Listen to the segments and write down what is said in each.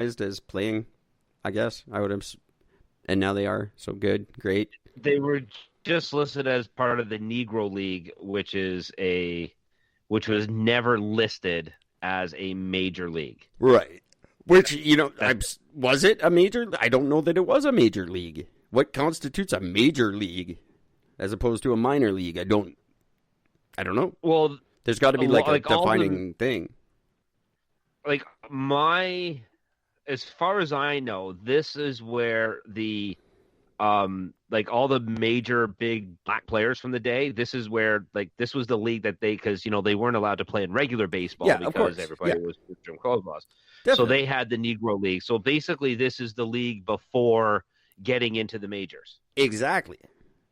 as playing, I guess. I would have, and now they are. So good, great. They were just listed as part of the Negro League, which was never listed as a major league. Right. Which, was it a major? I don't know that it was a major league. What constitutes a major league as opposed to a minor league? I don't know. Well, there's got to be a defining thing. Like as far as I know, this is where the all the major big black players from the day, this is where this was the league that because they weren't allowed to play in regular baseball because everybody was Jim Crow's laws. So they had the Negro League. So basically this is the league before getting into the majors. Exactly.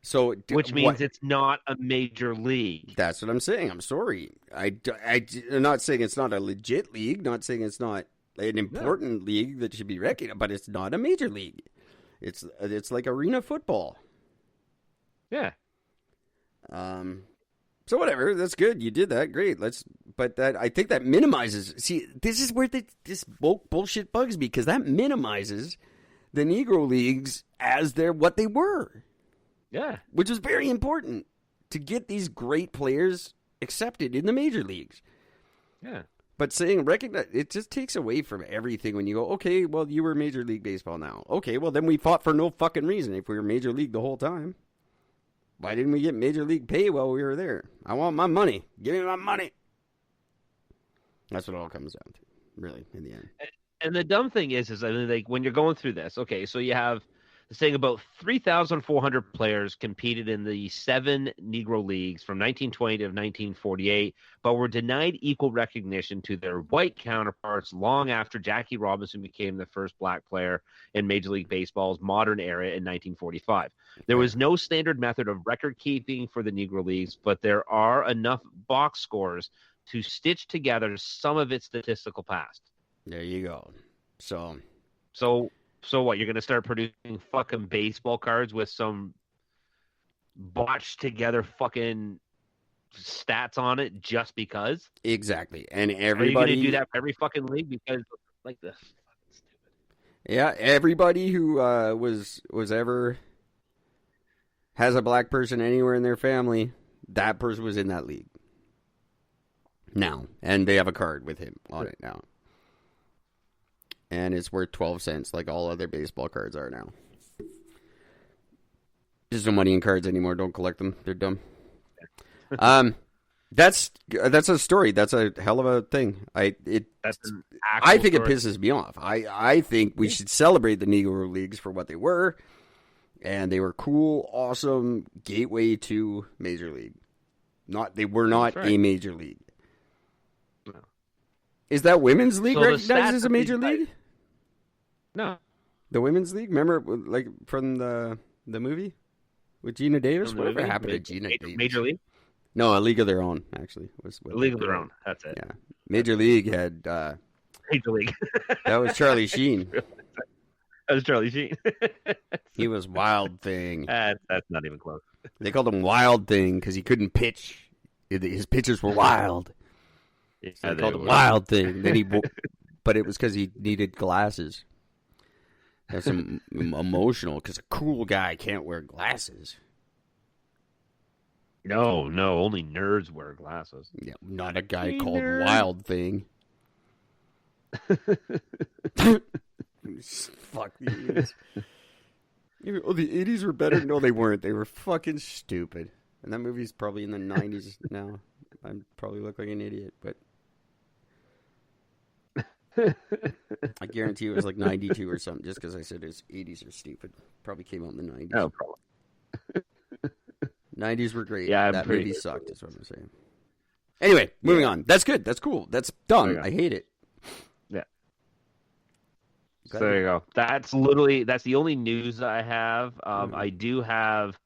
So which means it's not a major league. That's what I'm saying. I'm sorry. I'm not saying it's not a legit league, not saying it's not an important league that should be recognized, but it's not a major league. It's like arena football. Yeah. So whatever, that's good. You did that, great. I think that minimizes. See, this is where this bullshit bugs me because that minimizes the Negro Leagues as what they were. Yeah, which was very important to get these great players accepted in the major leagues. Yeah. But saying recognize, it just takes away from everything when you go, okay, well, you were Major League Baseball now. Okay, well, then we fought for no fucking reason if we were Major League the whole time. Why didn't we get Major League pay while we were there? I want my money. Give me my money. That's what it all comes down to, really, in the end. And the dumb thing is when you're going through this, okay, so you have saying about 3,400 players competed in the 7 Negro Leagues from 1920 to 1948, but were denied equal recognition to their white counterparts long after Jackie Robinson became the first black player in Major League Baseball's modern era in 1945. There was no standard method of record keeping for the Negro Leagues, but there are enough box scores to stitch together some of its statistical past. There you go. So what, you're going to start producing fucking baseball cards with some botched together stats on it just because? Exactly. And everybody... Are you going to do that for every fucking league? Because like this fucking stupid. Yeah, everybody who was ever has a black person anywhere in their family, that person was in that league. Now. And they have a card with him on it now. And it's worth 12 cents like all other baseball cards are now. There's no money in cards anymore. Don't collect them. They're dumb. That's a story. That's a hell of a thing. I think it pisses me off. I think we should celebrate the Negro Leagues for what they were. And they were cool, awesome gateway to Major League. They were not a major league. No. Is that women's league recognized as a major league? No. The women's league? Remember, like, from the movie? With Gina Davis? Whatever happened to Gina Davis? Major League? No, A League of Their Own, actually. A League of Their Own, that's it. Yeah. Major League had... Major League. That was Charlie Sheen. That was Charlie Sheen. He was Wild Thing. That's not even close. They called him Wild Thing because he couldn't pitch. His pitches were wild. Yeah, so they called him Wild Thing. Then but it was because he needed glasses. That's emotional because a cool guy can't wear glasses. No, only nerds wear glasses. Yeah, not a guy called Wild Thing. Fuck the 80s. Oh, the 80s were better? No, they weren't. They were fucking stupid. And that movie's probably in the 90s now. I probably look like an idiot, but I guarantee it was like 92 or something, just because I said his 80s are stupid. Probably came out in the 90s. No problem. 90s were great. Yeah, that movie sucked, is what I'm saying. Anyway, moving on. That's good. That's cool. That's dumb. I hate it. Yeah. So there you go. That's the only news I have. I do have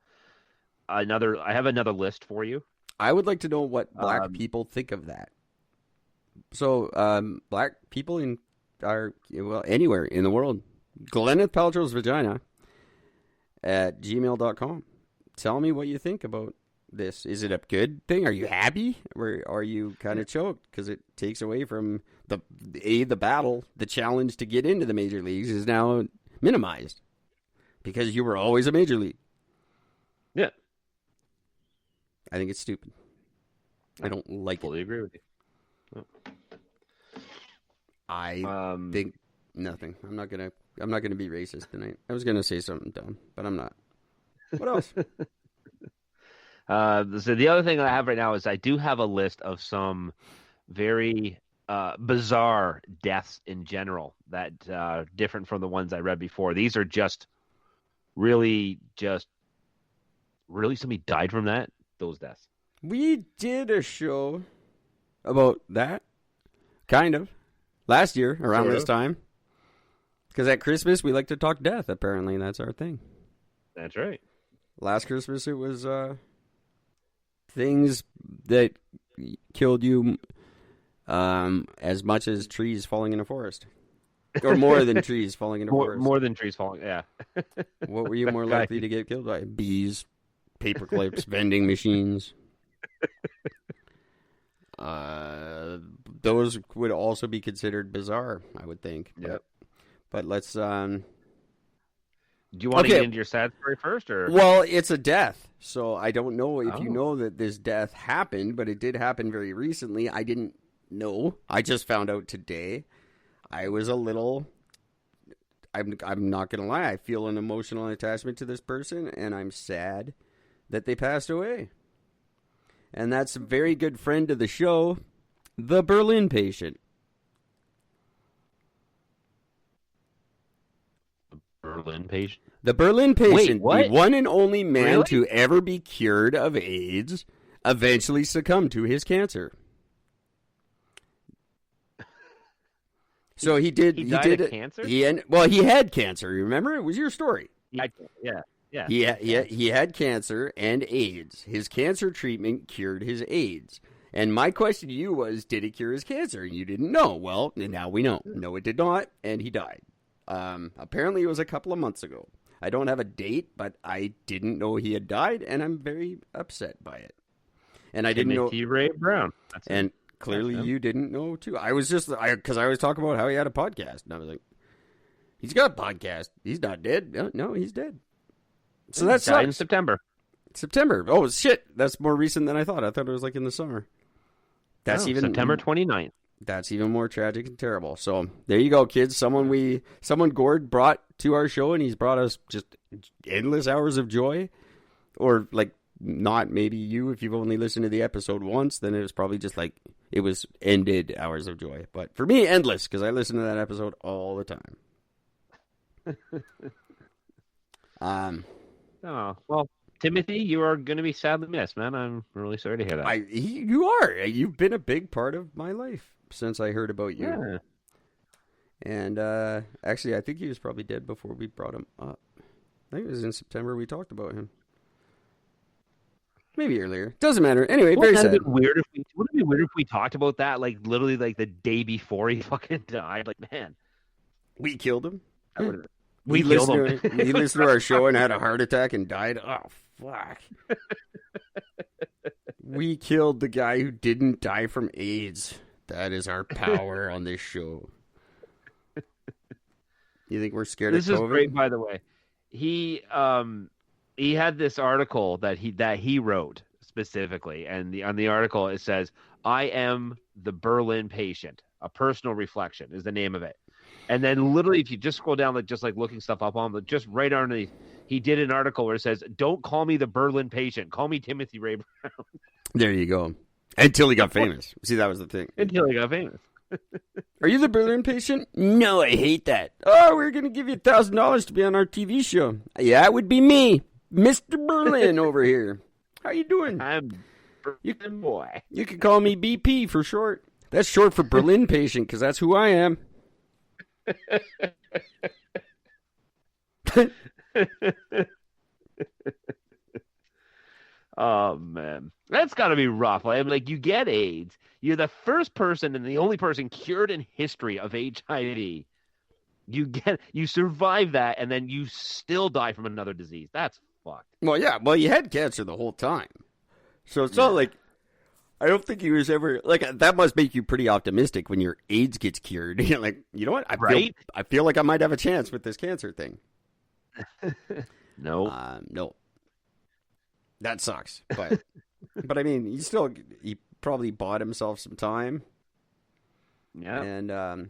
another list for you. I would like to know what black people think of that. So, black people anywhere in the world, Gwyneth Paltrow's vagina at gmail.com. Tell me what you think about this. Is it a good thing? Are you happy? Or are you kind of choked? Because it takes away from the battle, the challenge to get into the major leagues is now minimized because you were always a major league. Yeah. I think it's stupid. I don't like fully it. Agree with you. Oh. I think nothing. I'm not gonna be racist tonight. I was gonna say something dumb, but I'm not. What else? So the other thing I have right now is I do have a list of some very bizarre deaths in general that different from the ones I read before. These are just really somebody died from those deaths. We did a show about that, kind of, last year around this time. Because at Christmas, we like to talk death, apparently. That's our thing. That's right. Last Christmas, it was things that killed you as much as trees falling in a forest. Or more than trees falling in a forest. More than trees falling, yeah. What were you more likely to get killed by? Bees, paper clips, vending machines. Those would also be considered bizarre, I would think. Yep. But let's... Do you want to get into your sad story first? Or? Well, it's a death, so I don't know if you know that this death happened, but it did happen very recently. I didn't know. I just found out today. I was a little... I'm not going to lie. I feel an emotional attachment to this person, and I'm sad that they passed away. And that's a very good friend of the show, the Berlin patient. Berlin patient? The Berlin patient, Wait, the one and only man really? to ever be cured of AIDS, eventually succumbed to his cancer. So he did. He died of cancer? He had cancer. Remember, it was your story. Yeah. He had cancer and AIDS. His cancer treatment cured his AIDS. And my question to you was, did it cure his cancer? And you didn't know. Well, now we know. No, it did not, and he died. Apparently, it was a couple of months ago. I don't have a date, but I didn't know he had died, and I'm very upset by it. And I didn't know. Timothy Ray Brown. And clearly, you didn't know too. I was just because I was talking about how he had a podcast, and I was like, he's got a podcast. He's not dead. No, he's dead. So that's died in September. Oh shit! That's more recent than I thought. I thought it was like in the summer. That's even September 29th. That's even more tragic and terrible. So there you go, kids. Someone Gord brought to our show, and he's brought us just endless hours of joy. Or like not maybe you, if you've only listened to the episode once, then it was probably just like it was ended hours of joy. But for me, endless, because I listen to that episode all the time. Oh, well, Timothy, you are going to be sadly missed, man. I'm really sorry to hear that. You are. You've been a big part of my life since I heard about you. Yeah. And actually, I think he was probably dead before we brought him up. I think it was in September we talked about him. Maybe earlier. Doesn't matter. Anyway, very sad. Wouldn't it be weird if we talked about that, like, literally, like, the day before he fucking died? Like, man. We killed him? We killed him. He listened to our show and had a heart attack and died? Oh, fuck. We killed the guy who didn't die from AIDS. That is our power on this show. You think we're scared of COVID? This is great, by the way. He had this article that he wrote specifically, and on the article it says, "I am the Berlin patient. A personal reflection" is the name of it. And then literally, if you just scroll down, like just like looking stuff up on, just right underneath, he did an article where it says, "Don't call me the Berlin patient. Call me Timothy Ray Brown." There you go. Until he got famous. See, that was the thing. Until he got famous. Are you the Berlin patient? No, I hate that. Oh, we're going to give you $1,000 to be on our TV show. Yeah, it would be me, Mr. Berlin over here. How you doing? I'm Berlin boy. You can call me BP for short. That's short for Berlin patient, because that's who I am. Oh man, that's got to be rough. Like you get AIDS, you're the first person and the only person cured in history of HIV. You survive that, and then you still die from another disease. That's fucked. Well, yeah. Well, you had cancer the whole time, so it's not like I don't think he was ever like that. Must make you pretty optimistic when your AIDS gets cured. You're like, you know what? I feel like I might have a chance with this cancer thing. No, no, that sucks. But I mean, he probably bought himself some time. Yeah, and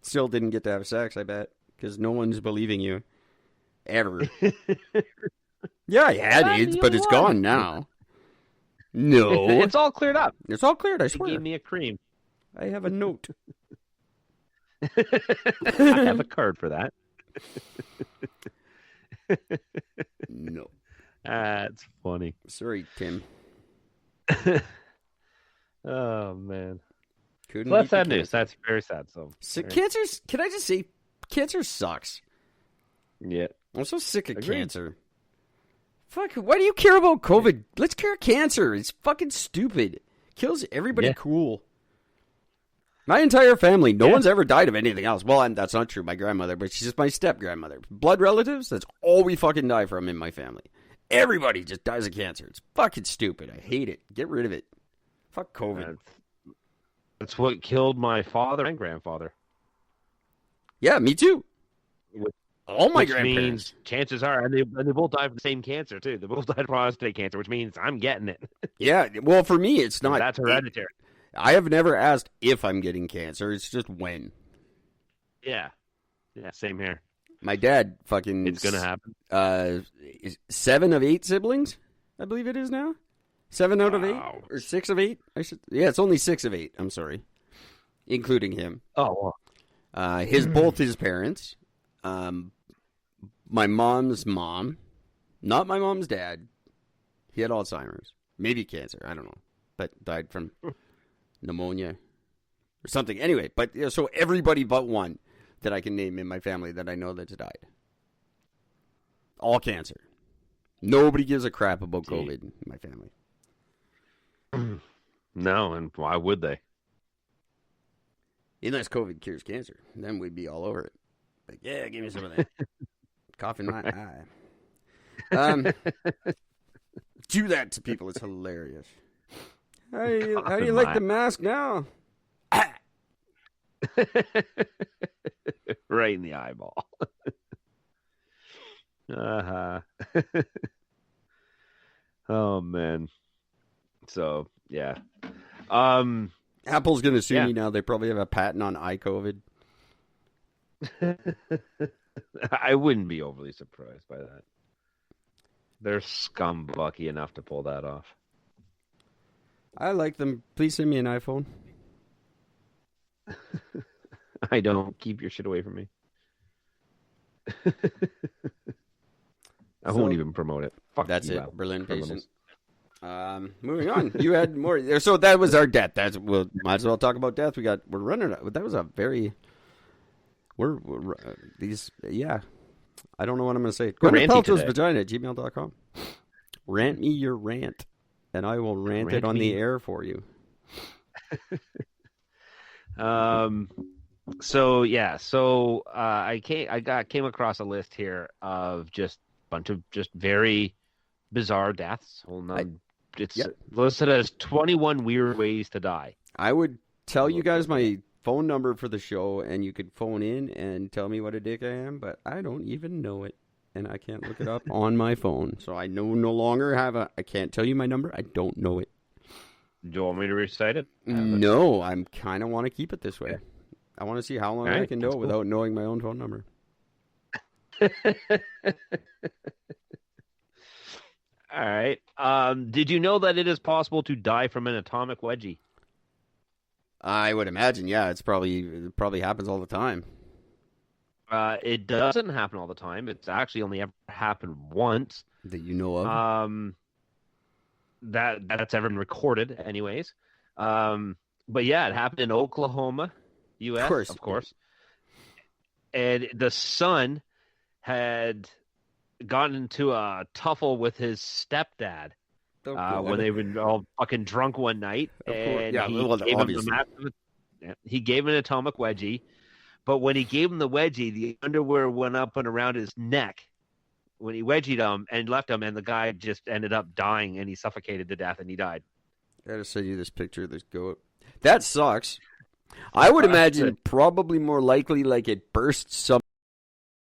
still didn't get to have sex. I bet because no one's believing you ever. Yeah, I had AIDS, but it's gone now. No. It's all cleared up. It's all cleared, I swear. He gave me a cream. I have a note. I have a card for that. No. That's funny. Sorry, Tim. Oh, man. Couldn't so that's sad news. That's very sad. So cancer's, can I just say, cancer sucks. Yeah. I'm so sick of cancer. Fuck, why do you care about COVID? Let's cure cancer. It's fucking stupid. Kills everybody cool. My entire family, no one's ever died of anything else. Well, that's not true. My grandmother, but she's just my step-grandmother. Blood relatives, that's all we fucking die from in my family. Everybody just dies of cancer. It's fucking stupid. I hate it. Get rid of it. Fuck COVID. That's what killed my father and grandfather. Yeah, me too. All my grandparents. Means chances are, and they both died from the same cancer too. They both died of prostate cancer, which means I'm getting it. Yeah, well, for me, it's not. That's hereditary. I have never asked if I'm getting cancer. It's just when. Yeah, same here. My dad fucking. It's gonna happen. 7 of 8 siblings, I believe it is now. 7 out of 8 or 6 of 8. Yeah, it's only 6 of 8. I'm sorry, including him. Oh, well. Both his parents. My mom's mom, not my mom's dad. He had Alzheimer's, maybe cancer. I don't know, but died from pneumonia or something. Anyway, but so everybody but one that I can name in my family that I know that's died. All cancer. Nobody gives a crap about COVID in my family. No, and why would they? Unless COVID cures cancer, then we'd be all over it. Like, yeah, give me some of that. Cough in my eye. Do that to people. It's hilarious. How do you like the mask now? Right in the eyeball. Oh, man. So, yeah. Apple's going to sue me now. They probably have a patent on iCovid. I wouldn't be overly surprised by that. They're scumbucky enough to pull that off. I like them. Please send me an iPhone. I don't. Keep your shit away from me. I won't even promote it. Fuck that's you, it. Berlin patient. Moving on. You had more. So that was our death. Might as well talk about death. We're running. That was a very. Yeah. I don't know what I'm going to say. Go to peltosvagina@gmail.com. Rant me your rant, and I will rant it on the air for you. So I came across a list here of just a bunch of just very bizarre deaths. It's listed as 21 weird ways to die. I would tell you guys my phone number for the show, and you could phone in and tell me what a dick I am, but I don't even know it, and I can't look it up on my phone. So I no longer I can't tell you my number. I don't know it. Do you want me to recite it? No, I kind of want to keep it this way. I want to see how long I can know without knowing my own phone number. All right. Did you know that it is possible to die from an atomic wedgie? I would imagine, yeah. It probably happens all the time. It doesn't happen all the time. It's actually only ever happened once. That you know of? That's ever been recorded, anyways. But yeah, it happened in Oklahoma, U.S., of course. And the son had gotten into a tuffle with his stepdad when they were all fucking drunk one night. And he gave him an atomic wedgie. But when he gave him the wedgie, the underwear went up and around his neck when he wedgied him and left him, and the guy just ended up dying, and he suffocated to death, and he died. I gotta send you this picture of this goat. That sucks. I would imagine probably more likely like it burst some